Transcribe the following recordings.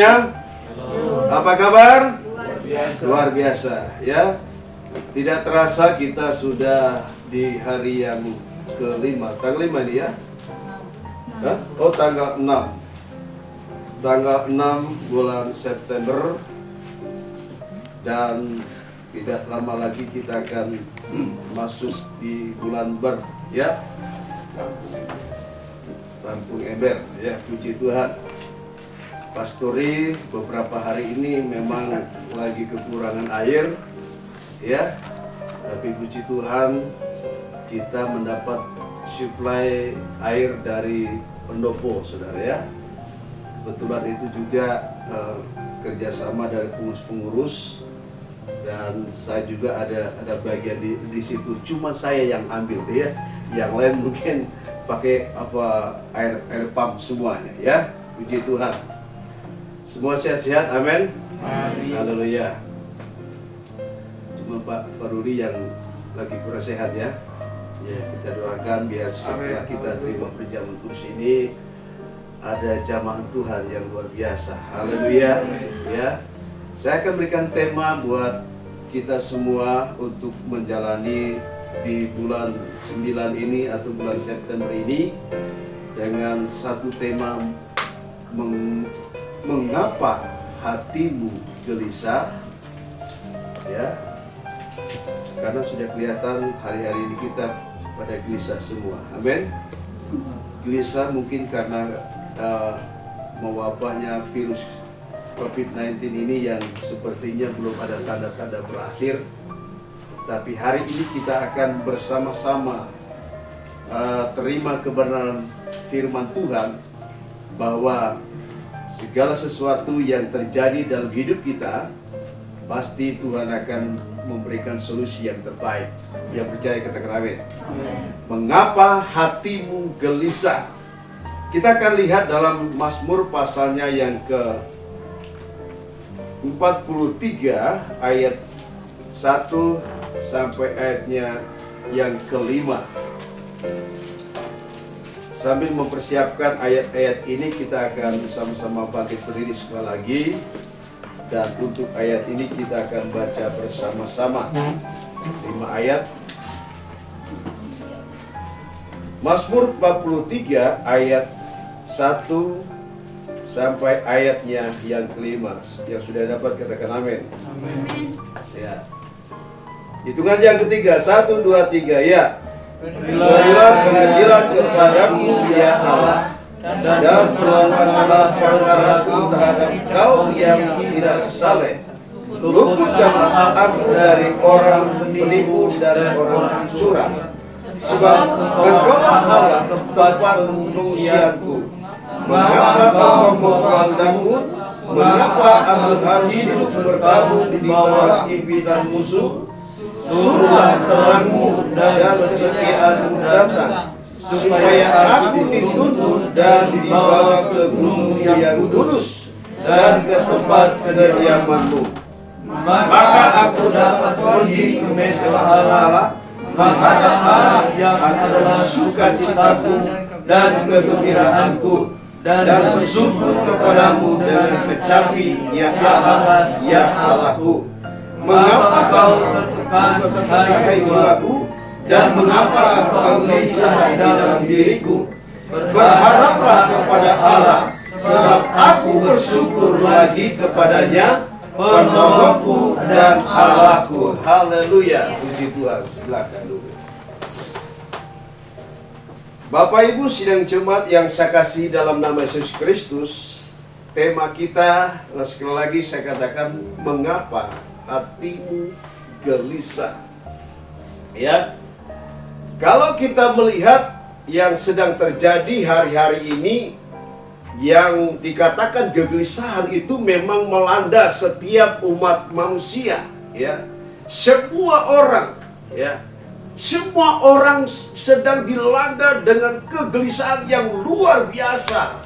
semuanya. Apa kabar? Luar biasa ya. Tidak terasa kita sudah di hari yang kelima. Tanggal 5 ini ya? Hah? Oh, tanggal 6. Tanggal 6 bulan September. Dan tidak lama lagi kita akan masuk di bulan Ber ya. Rampung Ember ya, puji Tuhan. Pastori beberapa hari ini memang lagi kekurangan air ya, tapi puji Tuhan kita mendapat suplai air dari pendopo, saudara ya. Kebetulan itu juga kerjasama dari pengurus-pengurus, dan saya juga ada bagian di situ. Cuma saya yang ambil ya, yang lain mungkin pakai air pump semuanya ya. Puji Tuhan. Semua sehat-sehat, amin. Haleluya. Cuma Pak Rudi yang lagi kurang sehat ya. Ya, kita doakan biar setelah kita terima perjamuan kudus ini ada jamaah Tuhan yang luar biasa. Haleluya. Ya. Saya akan berikan tema buat kita semua untuk menjalani di bulan 9 ini atau bulan September ini dengan satu tema, mengapa hatimu gelisah ya. Karena sudah kelihatan hari-hari ini kita pada gelisah semua, amin. Gelisah mungkin karena mewabahnya virus COVID-19 ini yang sepertinya belum ada tanda-tanda berakhir. Tapi hari ini kita akan bersama-sama terima kebenaran firman Tuhan bahwa segala sesuatu yang terjadi dalam hidup kita pasti Tuhan akan memberikan solusi yang terbaik. Yang percaya katakan amin. Mengapa hatimu gelisah? Kita akan lihat dalam Mazmur pasalnya yang ke 43 ayat 1 sampai ayatnya yang kelima. Sambil mempersiapkan ayat-ayat ini, kita akan sama-sama bangkit berdiri sekali lagi. Dan untuk ayat ini kita akan baca bersama-sama 5 ayat. Mazmur 43 ayat 1 sampai ayatnya yang kelima. Yang sudah dapat katakan amin. Amin. Ya. Hitungan yang ketiga, 1, 2, 3 ya. Berilah pengadilan kepadaku ya Allah, dan terangkanlah perkaraku terhadap Kau yang tidak saleh. Luputkanlah aku dari orang penipu dan orang curang, sebab Engkaulah Allah tempat pengungsianku. Mengapa kau memandangku? Mengapa aku harus hidup berkabung di bawah impitan musuh? Suruhlah terangmu dan kesetiaanmu datang, supaya aku dituntun dan dibawa ke gunung yang kudus dan ke tempat kediamanmu. Maka aku dapat pergi ke mesa Allah, menghadap Allah yang adalah sukacitaku dan kegembiraanku, dan bersyukur kepadamu dengan kecapi, ya Allah, ya Allahku. Mengapa kau tertekan, hai jiwaku, dan mengapa kau gelisah di dalam diriku? Berharaplah kepada Allah, sebab aku bersyukur lagi kepadanya, penolongku dan Allahku. Haleluya, puji Tuhan. Silakan dulu. Bapak Ibu sidang jemaat yang saya kasih dalam nama Yesus Kristus, tema kita sekali lagi saya katakan, mengapa hatimu gelisah. Ya, kalau kita melihat yang sedang terjadi hari-hari ini, yang dikatakan kegelisahan itu memang melanda setiap umat manusia. Ya, semua orang, ya, semua orang sedang dilanda dengan kegelisahan yang luar biasa.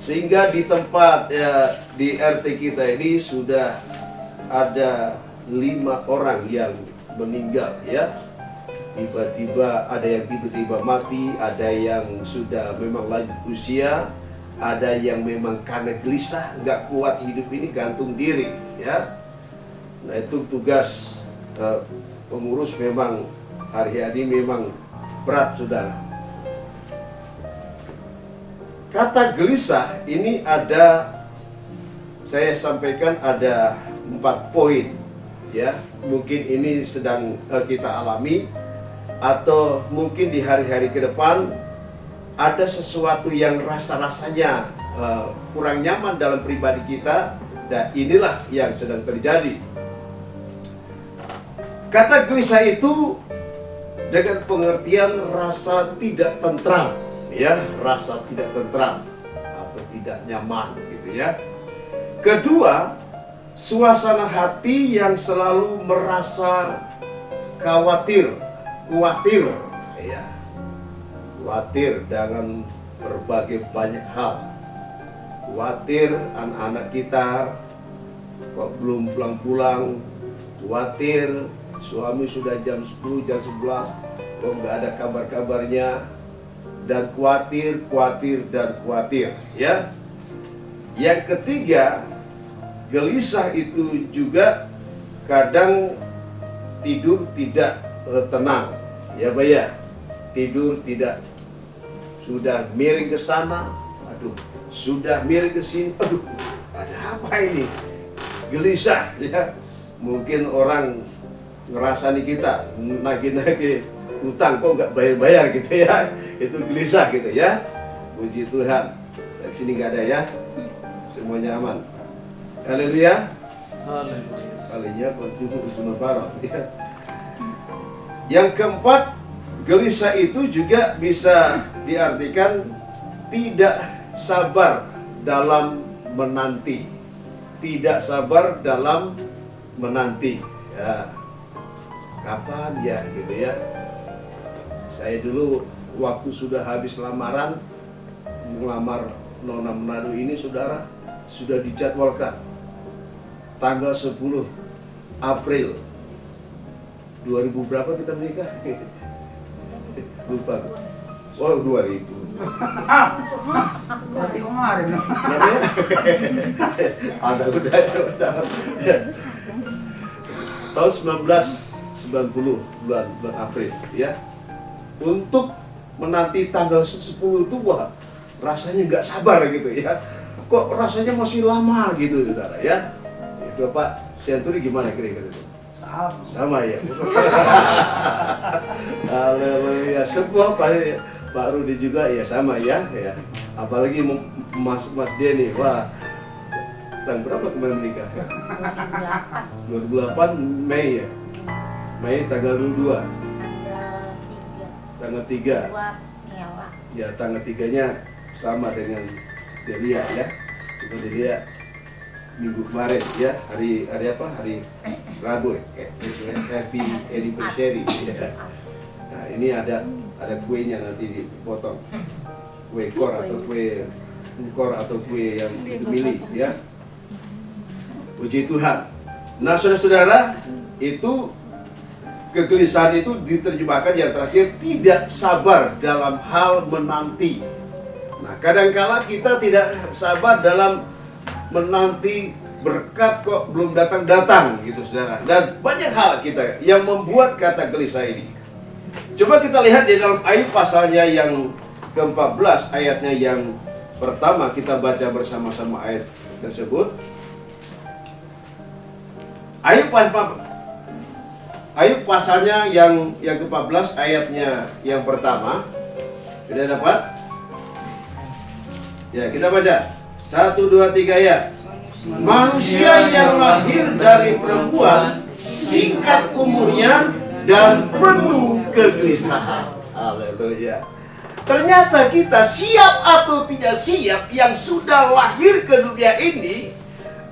Sehingga di tempat ya, di RT kita ini sudah ada 5 orang yang meninggal ya. Tiba-tiba ada yang tiba-tiba mati, ada yang sudah memang lanjut usia, ada yang memang karena gelisah, nggak kuat hidup ini, gantung diri, ya. Nah itu tugas pengurus memang hari-hari memang berat, saudara. Kata gelisah ini ada, saya sampaikan ada 4 poin, ya. Mungkin ini sedang kita alami, atau mungkin di hari-hari ke depan ada sesuatu yang rasa-rasanya kurang nyaman dalam pribadi kita, dan inilah yang sedang terjadi. Kata gelisah itu dengan pengertian rasa tidak tentram, ya, rasa tidak tentram atau tidak nyaman, gitu ya. Kedua, suasana hati yang selalu merasa khawatir, ya, khawatir dengan berbagai banyak hal. Khawatir anak-anak kita kok belum pulang-pulang, khawatir suami sudah jam 10, jam 11 kok nggak ada kabar-kabarnya, dan khawatir, ya. Yang ketiga, gelisah itu juga kadang tidur tidak tenang, ya Pak ya. Tidur tidak, sudah miring ke sana, aduh, sudah miring ke sini, aduh, ada apa ini? Gelisah, ya. Mungkin orang ngerasa nih kita nagih-nagih utang kok nggak bayar-bayar gitu ya, itu gelisah gitu ya. Puji Tuhan, dari sini nggak ada ya, semuanya aman. Haleluya. Haleluya. Ya. Yang keempat, gelisah itu juga bisa diartikan tidak sabar dalam menanti, tidak sabar dalam menanti. Ya. Kapan ya gitu ya. Saya dulu waktu sudah habis lamaran, melamar Nona Manado ini, saudara, sudah dijadwalkan tanggal 10 April 2000 berapa kita menikah? Lupa. Oh 2000. Berarti kemarin. Ada udah. Tahun 1990 bulan April, ya. Untuk menanti tanggal 10 itu, wah, rasanya nggak sabar gitu ya. Kok rasanya masih lama gitu, saudara ya. Itu Pak Senturi gimana kira-kira itu? Sama ya. Haleluya. Semua Pak Rudi juga ya sama ya. Apalagi Mas Denny, wah. Tanggal berapa kemarin menikah? 2008 Mei ya. Mei tanggal 22. Tanggal 3. Ya, tanggal 3-nya sama dengan Delia ya. Itu Delia minggu kemarin ya, hari apa? Hari Rabu ya. Happy anniversary ya. Nah, ini ada kuenya nanti dipotong. Kue kor atau kue yang dimilih ya. Puji Tuhan. Nah, saudara-saudara, itu kegelisahan itu diterjemahkan yang terakhir tidak sabar dalam hal menanti. Nah, kadangkala kita tidak sabar dalam menanti berkat kok belum datang-datang gitu, saudara. Dan banyak hal kita yang membuat kata gelisah ini. Coba kita lihat di dalam Ayub pasalnya yang ke-14, ayatnya yang pertama, kita baca bersama-sama ayat tersebut. Ayub pasalnya yang ke-14, ayatnya yang pertama. Sudah dapat? Ya, kita baca 1, 2, 3 ayat. Manusia yang lahir dari perempuan singkat umurnya dan penuh kegelisahan. Haleluya. Ternyata kita siap atau tidak siap yang sudah lahir ke dunia ini,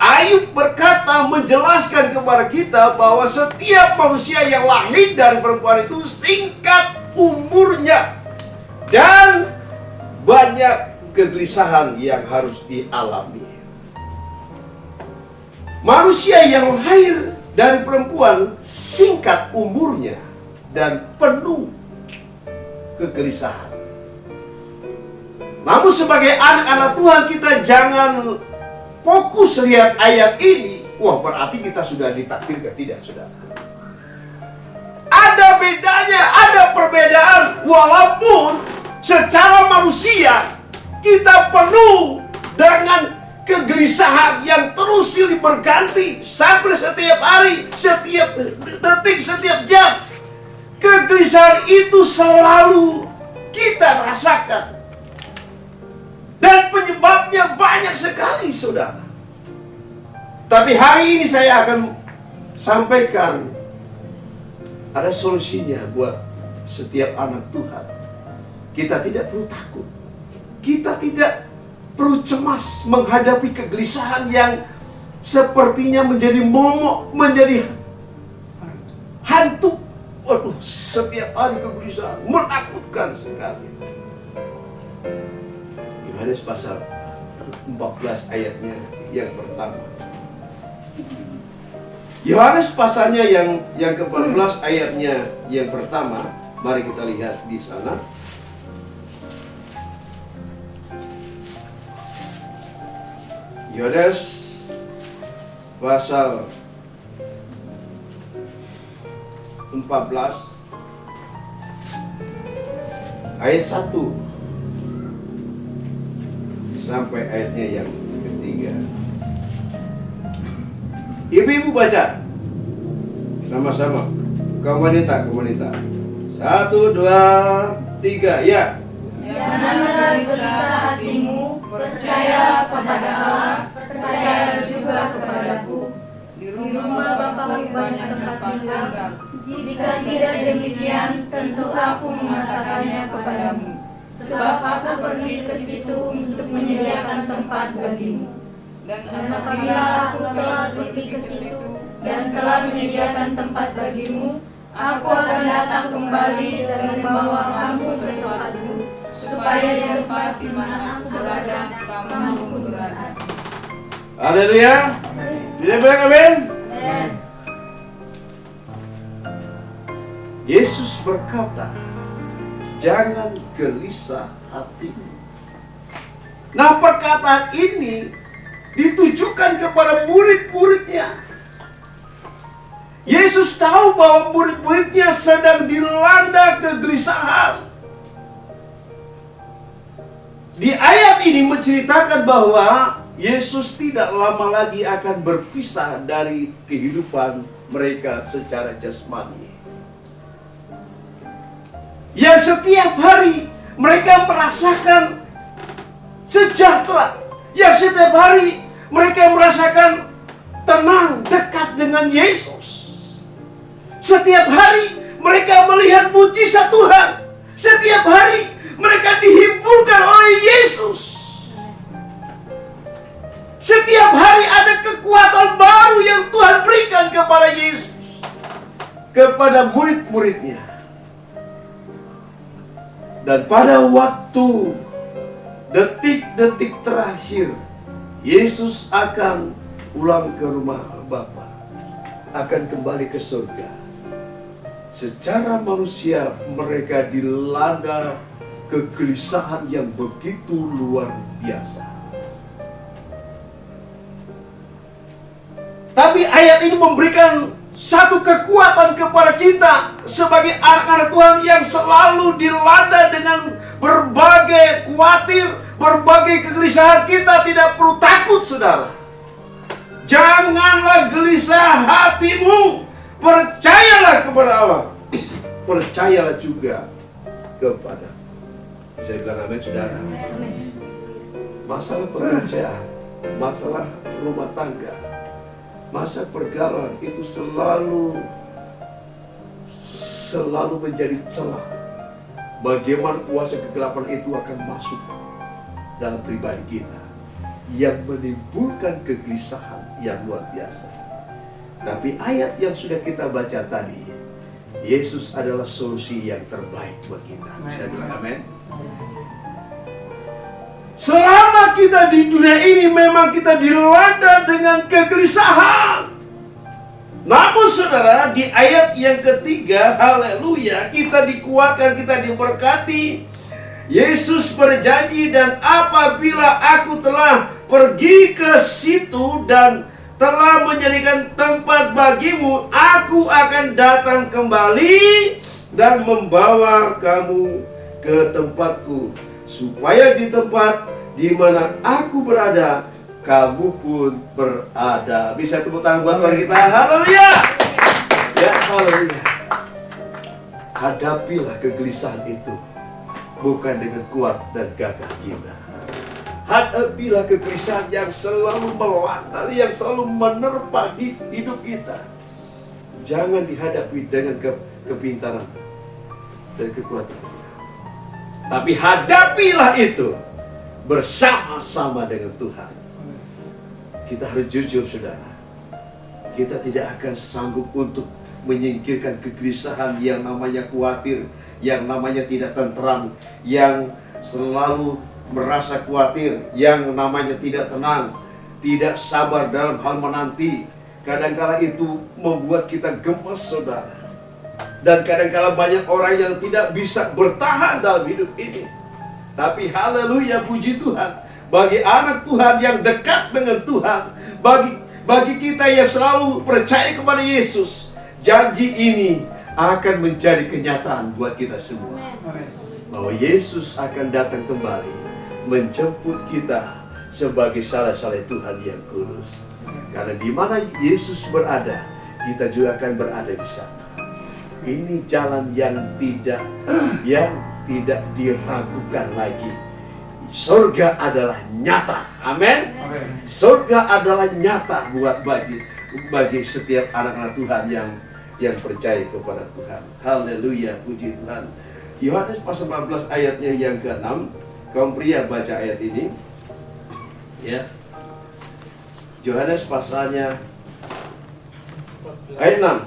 Ayub berkata, menjelaskan kepada kita bahwa setiap manusia yang lahir dari perempuan itu singkat umurnya dan banyak kegelisahan yang harus dialami. Manusia yang lahir dari perempuan singkat umurnya dan penuh kegelisahan. Namun sebagai anak-anak Tuhan, kita jangan fokus lihat ayat ini. Wah, berarti kita sudah ditakdirkan. Tidak, saudara. Ada bedanya, ada perbedaan. Walaupun secara manusia kita penuh dengan kegelisahan yang terus silih berganti sampai setiap hari, setiap detik, setiap jam. Kegelisahan itu selalu kita rasakan. Dan penyebabnya banyak sekali, saudara. Tapi hari ini saya akan sampaikan ada solusinya buat setiap anak Tuhan. Kita tidak perlu takut. Kita tidak perlu cemas menghadapi kegelisahan yang sepertinya menjadi momok, menjadi hantu. Waduh, setiap hari kegelisahan menakutkan sekali. Yohanes pasal 14 ayatnya yang pertama. Yohanes pasalnya yang ke-14 ayatnya yang pertama. Mari kita lihat di sana. Yohanes pasal 14 ayat 1 sampai ayatnya yang ketiga. Ibu-ibu baca sama-sama. Kaum wanita. 1, 2, 3, ya. Janganlah gelisah hatimu, percaya kepada Allah, percaya juga kepadaku. Di rumah Bapa banyak tempat tinggal. Jika tidak demikian, tentu aku mengatakannya kepadamu. Sebab aku pergi ke situ untuk menyediakan tempat bagimu. Dan Apabila aku telah pergi ke situ dan telah menyediakan tempat bagimu, aku akan datang kembali dan membawa kamu ke tempatku, supaya di tempat di mana aku berada, kamu pun berada. Haleluya. Bisa bilang amin? Yesus berkata, jangan gelisah hatimu. Nah, perkataan ini ditujukan kepada murid-muridnya. Yesus tahu bahwa murid-muridnya sedang dilanda kegelisahan. Di ayat ini menceritakan bahwa Yesus tidak lama lagi akan berpisah dari kehidupan mereka secara jasmani. Yang setiap hari mereka merasakan sejahtera. Yang setiap hari mereka merasakan tenang, dekat dengan Yesus. Setiap hari mereka melihat mujizat Tuhan. Setiap hari mereka dihiburkan oleh Yesus. Setiap hari ada kekuatan baru yang Tuhan berikan kepada Yesus, kepada murid-muridnya. Dan pada waktu detik-detik terakhir, Yesus akan pulang ke rumah Bapa, akan kembali ke surga. Secara manusia mereka dilanda kegelisahan yang begitu luar biasa. Tapi ayat ini memberikan satu kekuatan kepada kita sebagai anak-anak Tuhan yang selalu dilanda dengan berbagai khawatir, berbagai kegelisahan. Kita tidak perlu takut, saudara. Janganlah gelisah hatimu. Percayalah kepada Allah. Percayalah juga kepada. Saya bilang amin, saudara. Masalah pekerjaan, masalah rumah tangga, masa pergaulan itu selalu menjadi celah. Bagaimana kuasa kegelapan itu akan masuk dalam pribadi kita, yang menimbulkan kegelisahan yang luar biasa. Tapi ayat yang sudah kita baca tadi, Yesus adalah solusi yang terbaik buat kita. Saya bilang amin. Selama kita di dunia ini memang kita dilanda dengan kegelisahan. Namun saudara, di ayat yang ketiga, haleluya, kita dikuatkan, kita diberkati. Yesus berjanji, dan apabila aku telah pergi ke situ dan telah menyediakan tempat bagimu, aku akan datang kembali dan membawa kamu ke tempatku, supaya di tempat di mana aku berada, kamu pun berada. Bisa tepuk tangan buat Tuhan kita. Haleluya. Ya, haleluya. Hadapilah kegelisahan itu bukan dengan kuat dan gagah kita. Hadapilah kegelisahan yang selalu melanda, yang selalu menerpa hidup kita. Jangan dihadapi dengan kepintaran dan kekuatan, tapi hadapilah itu bersama-sama dengan Tuhan. Kita harus jujur, saudara. Kita tidak akan sanggup untuk menyingkirkan kegelisahan yang namanya khawatir, yang namanya tidak tentram, yang selalu merasa khawatir, yang namanya tidak tenang, tidak sabar dalam hal menanti. Kadangkala itu membuat kita gemes, saudara. Dan kadangkala banyak orang yang tidak bisa bertahan dalam hidup ini. Tapi haleluya, puji Tuhan, bagi anak Tuhan yang dekat dengan Tuhan, bagi kita yang selalu percaya kepada Yesus, janji ini akan menjadi kenyataan buat kita semua. Bahwa Yesus akan datang kembali menjemput kita sebagai salah-salah Tuhan yang kudus. Karena di mana Yesus berada, kita juga akan berada di sana. Ini jalan yang tidak diragukan lagi. Surga adalah nyata. Amin. Surga adalah nyata buat bagi setiap anak-anak Tuhan yang percaya kepada Tuhan. Haleluya, puji Tuhan. Yohanes pasal 14 ayatnya yang ke-6. Kaum pria baca ayat ini. Ya. Yohanes pasalnya ayat 6.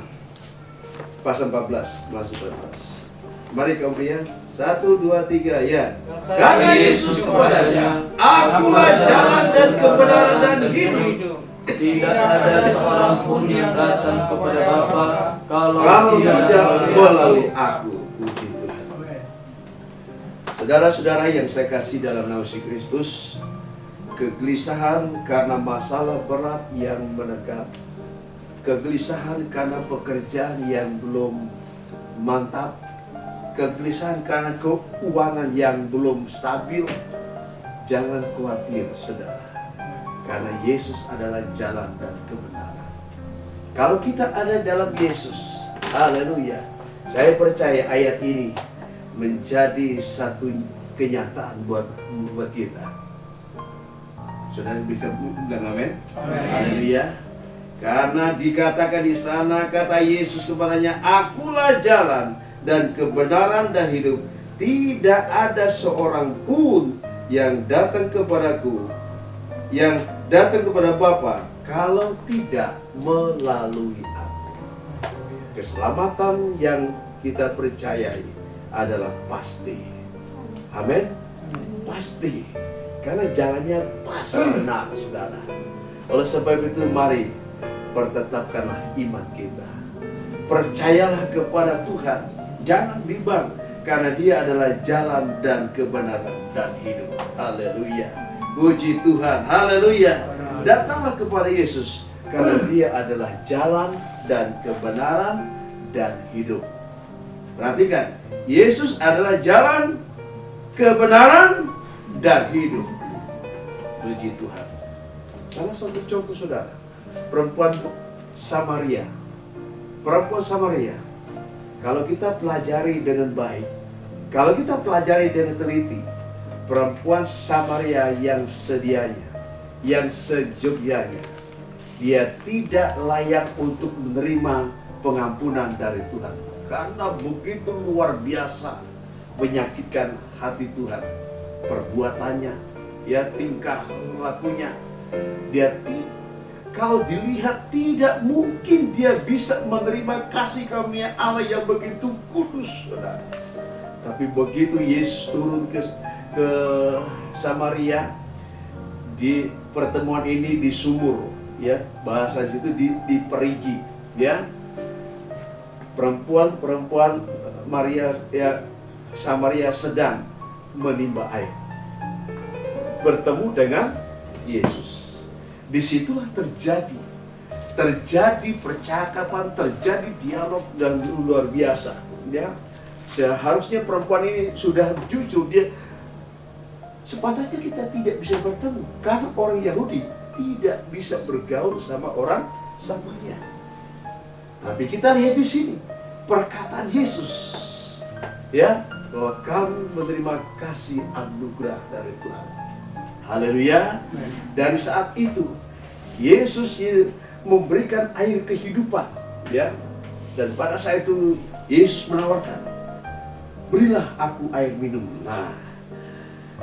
Pasal 14, masuk 14. Mari kaum pria, 1, 2, 3, ya. Kata Yesus kepadanya, akulah jalan dan kebenaran dan hidup. Tidak ada seorang pun yang datang kepada Bapa kalau tidak melalui aku. Puji Tuhan. Saudara-saudara yang saya kasih dalam nama Yesus Kristus, kegelisahan karena masalah berat yang menegap, kegelisahan karena pekerjaan yang belum mantap, kegelisahan karena keuangan yang belum stabil, jangan khawatir, saudara. Karena Yesus adalah jalan dan kebenaran. Kalau kita ada dalam Yesus, haleluya, saya percaya ayat ini menjadi satu kenyataan buat kita. Saudara bisa bilang amin? Haleluya. Karena dikatakan di sana, kata Yesus kepadanya, akulah jalan dan kebenaran dan hidup. Tidak ada seorang pun yang datang kepadaku, yang datang kepada Bapa, kalau tidak melalui aku. Keselamatan yang kita percayai adalah pasti. Amin. Pasti. Karena jalannya pas, benar, saudara. Oleh sebab itu, mari pertetapkanlah iman kita. Percayalah kepada Tuhan. Jangan bimbang, karena Dia adalah jalan dan kebenaran dan hidup. Haleluya. Puji Tuhan. Haleluya. Datanglah kepada Yesus, karena Dia adalah jalan dan kebenaran dan hidup. Perhatikan, Yesus adalah jalan, kebenaran, dan hidup. Puji Tuhan. Salah satu contoh, saudara, perempuan Samaria. Perempuan Samaria, kalau kita pelajari dengan baik, kalau kita pelajari dengan teliti, perempuan Samaria yang sedianya, yang sejogjanya, dia tidak layak untuk menerima pengampunan dari Tuhan. Karena begitu luar biasa menyakitkan hati Tuhan. Perbuatannya, ya, tingkah lakunya, kalau dilihat tidak mungkin dia bisa menerima kasih karunia Allah yang begitu kudus, saudara. Tapi begitu Yesus turun ke Samaria, di pertemuan ini di sumur, ya, bahasa situ di perigi, ya. Perempuan Maria, ya, Samaria sedang menimba air. Bertemu dengan Yesus. Disitulah terjadi percakapan, terjadi dialog dan luar biasa. Ya, seharusnya perempuan ini sudah jujur, dia sepatutnya kita tidak bisa bertemu karena orang Yahudi tidak bisa bergaul sama orang Samaria. Tapi kita lihat di sini perkataan Yesus, ya, bahwa kamu menerima kasih anugerah dari Tuhan. Haleluya. Dari saat itu Yesus memberikan air kehidupan, ya. Dan pada saat itu Yesus menawarkan, berilah aku air minum. Nah,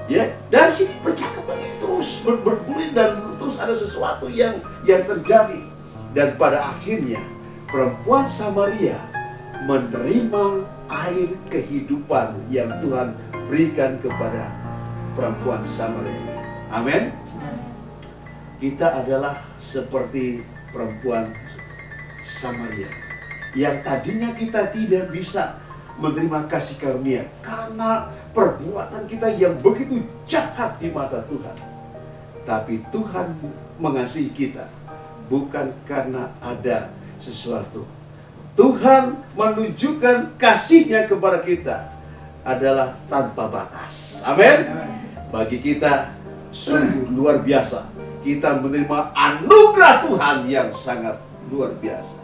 ya, dari sini percakapan terus bergulir dan terus ada sesuatu yang terjadi. Dan pada akhirnya perempuan Samaria menerima air kehidupan yang Tuhan berikan kepada perempuan Samaria. Amin. Kita adalah seperti perempuan Samaria yang tadinya kita tidak bisa menerima kasih karunia karena perbuatan kita yang begitu jahat di mata Tuhan. Tapi Tuhan mengasihi kita bukan karena ada sesuatu. Tuhan menunjukkan kasih-Nya kepada kita adalah tanpa batas. Amin. Bagi kita sungguh luar biasa. Kita menerima anugerah Tuhan yang sangat luar biasa.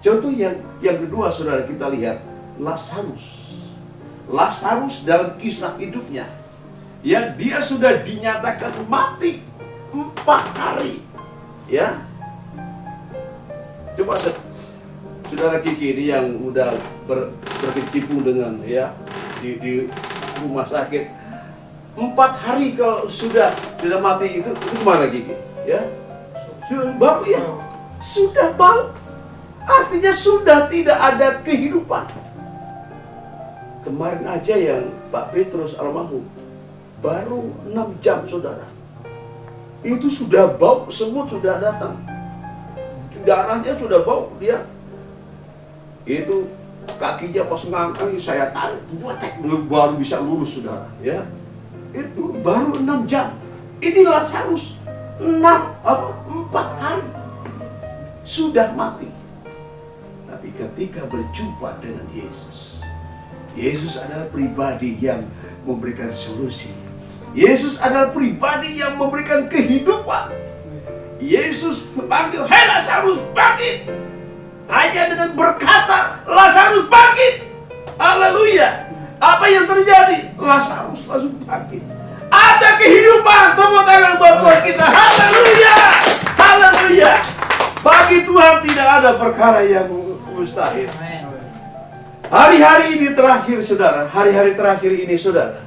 Contoh yang kedua, saudara, kita lihat Lazarus. Lazarus dalam kisah hidupnya, ya, dia sudah dinyatakan mati 4 hari. Ya, coba saudara Kiki ini yang udah berkecimpung dengan, ya, di rumah sakit 4 hari kalau sudah mati itu kemana Kiki? Ya, sudah bau, ya, sudah bau. Artinya sudah tidak ada kehidupan. Kemarin aja yang Pak Petrus almarhum baru 6 jam, saudara. Itu sudah bau, semut sudah datang. Darahnya sudah bau dia. Itu kakinya pas ngangkang saya tarik, baru bisa lurus, saudara. Ya, itu baru 6 jam. Ini Lazarus 4 hari sudah mati. Tapi ketika berjumpa dengan Yesus, Yesus adalah pribadi yang memberikan solusi. Yesus adalah pribadi yang memberikan kehidupan. Yesus memanggil, "Hei Lazarus, bangkit!" Hanya dengan berkata, "Lazarus, bangkit!" Haleluya. Apa yang terjadi? Lazarus langsung bangkit. Ada kehidupan. Tepuk tangan buat Tuhan kita. Haleluya. Haleluya. Bagi Tuhan tidak ada perkara yang mustahil. Hari-hari ini terakhir, saudara. Hari-hari terakhir ini, saudara,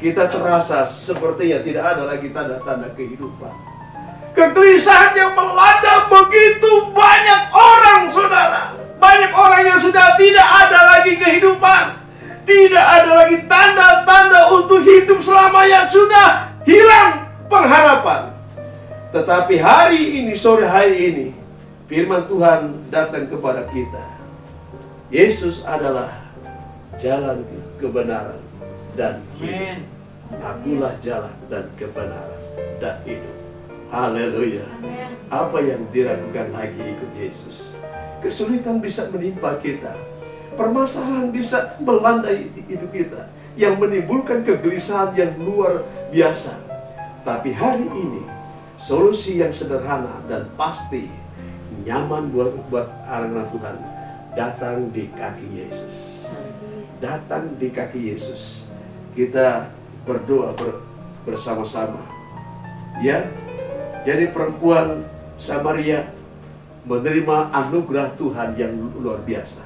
kita terasa sepertinya tidak ada lagi tanda-tanda kehidupan. Kegelisahan yang melanda begitu banyak orang, saudara. Banyak orang yang sudah tidak ada lagi kehidupan. Tidak ada lagi tanda-tanda untuk hidup selamanya. Sudah hilang pengharapan. Tetapi hari ini, sore hari ini, firman Tuhan datang kepada kita. Yesus adalah jalan kebenaran dan hidup. Akulah jalan dan kebenaran dan hidup. Haleluya. Apa yang diragukan lagi ikut Yesus? Kesulitan bisa menimpa kita. Permasalahan bisa melanda hidup kita yang menimbulkan kegelisahan yang luar biasa. Tapi hari ini solusi yang sederhana dan pasti nyaman buat anak-anak Tuhan datang di kaki Yesus. Datang di kaki Yesus. Kita berdoa bersama-sama. Ya. Jadi perempuan Samaria menerima anugerah Tuhan yang luar biasa.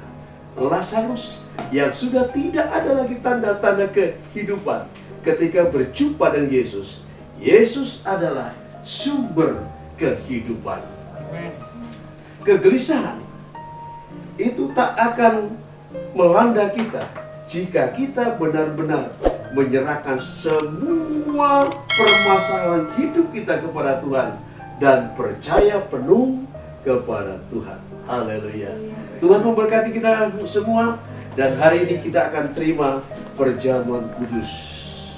Lazarus yang sudah tidak ada lagi tanda-tanda kehidupan ketika berjumpa dengan Yesus. Yesus adalah sumber kehidupan. Kegelisahan itu tak akan melanda kita jika kita benar-benar menyerahkan semua permasalahan hidup kita kepada Tuhan dan percaya penuh kepada Tuhan. Haleluya. Tuhan memberkati kita semua dan hari ini kita akan terima perjamuan kudus.